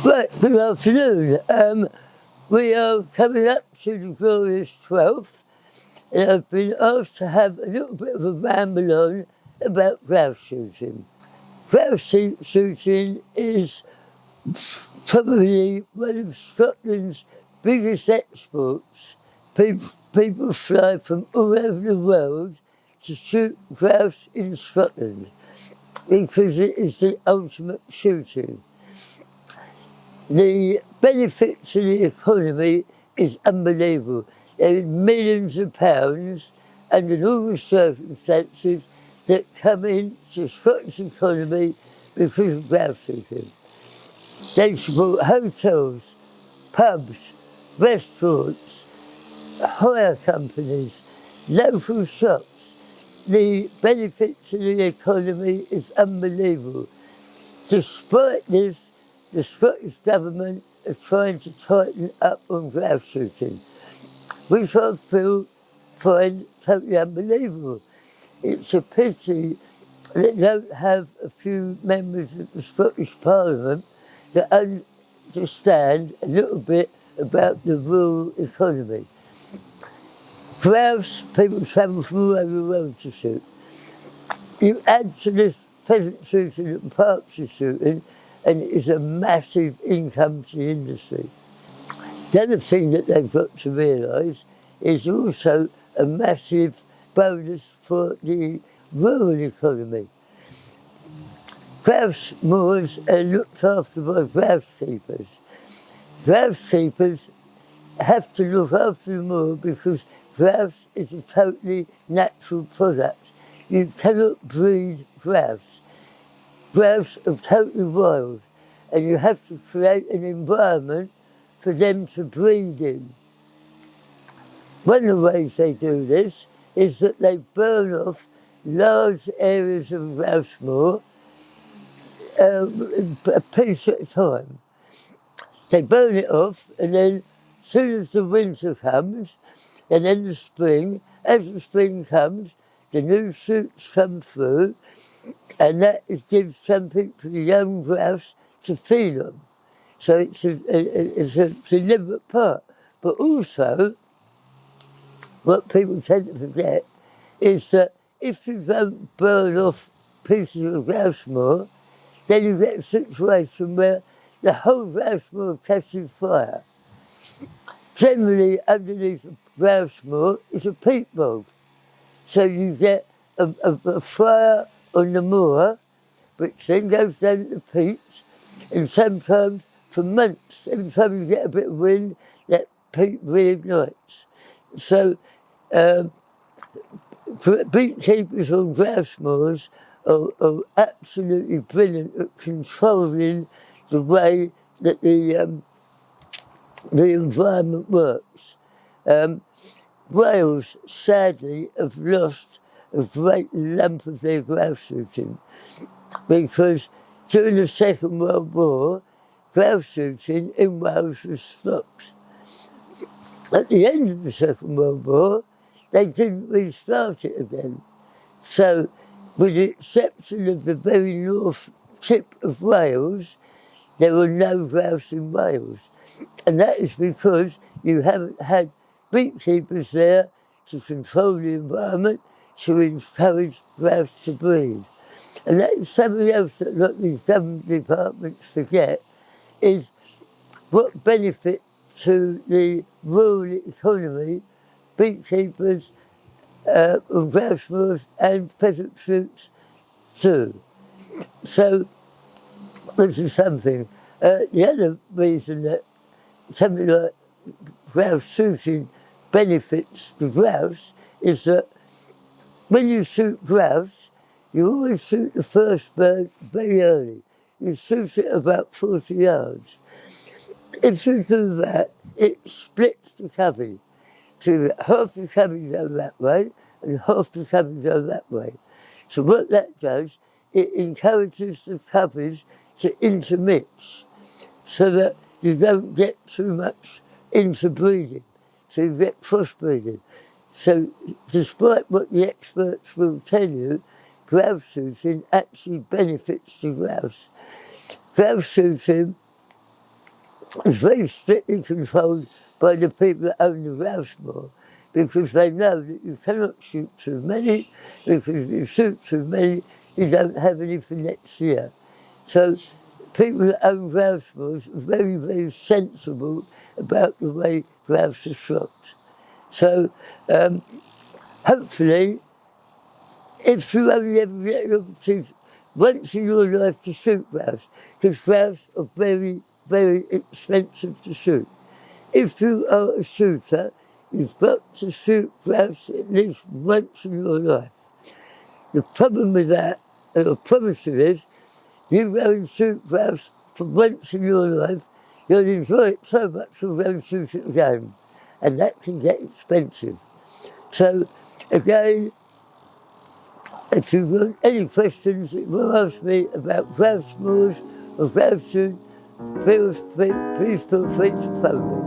Right, good afternoon. We are coming up to the glorious 12th, and I've been asked to have a little bit of a ramble on about grouse shooting. Grouse shooting is probably one of Scotland's biggest exports. People fly from all over the world to shoot grouse in Scotland because it is the ultimate shooting. The benefit to the economy is unbelievable. There are millions of pounds under normal circumstances that come into Scotland's economy because of grouse shooting. They support hotels, pubs, restaurants, hire companies, local shops. The benefit to the economy is unbelievable. Despite this, the Scottish Government are trying to tighten up on grouse shooting, which I find totally unbelievable. It's a pity that they don't have a few members of the Scottish Parliament that understand a little bit about the rural economy. Grouse, people travel from all over the world to shoot. You add to this pheasant shooting and partridge shooting, and it is a massive income to the industry. The other thing that they've got to realise is also a massive bonus for the rural economy. Grouse moors are looked after by grouse keepers. Grouse keepers have to look after the moor because grouse is a totally natural product. You cannot breed grouse. Grouse are totally wild, and you have to create an environment for them to breed in. One of the ways they do this is that they burn off large areas of grouse moor a piece at a time. They burn it off, and then as soon as the winter comes, and then the spring, as the spring comes, the new shoots come through, and that gives something for the young grouse to feed on. So it's a deliberate part. But also, what people tend to forget is that if you don't burn off pieces of grouse moor, then you get a situation where the whole grouse moor catches fire. Generally, underneath a grouse moor is a peat bog. So you get a fire on the moor, which then goes down to the peats, and sometimes for months, every time you get a bit of wind, that peat reignites. So beekeepers on grouse moors are absolutely brilliant at controlling the way that the environment works. Wales, sadly, have lost a great lump of their grouse shooting because during the Second World War, grouse shooting in Wales was stopped. At the end of the Second World War, they didn't restart it again. So, with the exception of the very north tip of Wales, there were no grouse in Wales. And that is because you haven't had beekeepers there to control the environment, to encourage grouse to breed. And that is something else that a lot of these government departments forget, is what benefit to the rural economy beekeepers of grouse moors and pheasant shoots do. So this is something. The other reason that something like grouse shooting benefits the grouse is that when you shoot grouse, you always shoot the first bird very early. You shoot it about 40 yards. If you do that, it splits the covey. So half the covey goes that way and half the covey goes that way. So what that does, it encourages the coveys to intermix so that you don't get too much interbreeding, so you get crossbreeding. So despite what the experts will tell you, grouse shooting actually benefits the grouse. Grouse shooting is very strictly controlled by the people that own the grouse moor, because they know that you cannot shoot too many, because if you shoot too many, you don't have any for next year. So people that own grouse moors are very, very sensible about the way grouse are shot. So hopefully, if you only ever get an opportunity once in your life to shoot grouse, because grouse are very, very expensive to shoot. If you are a shooter, you've got to shoot grouse at least once in your life. The problem with that, and I promise you is, you go and shoot grouse for once in your life, you'll enjoy it so much you'll go and shoot it again. And that can get expensive. So, again, if you've got any questions that you want to ask me about grouse moors or grouse shooting, please feel free to phone me.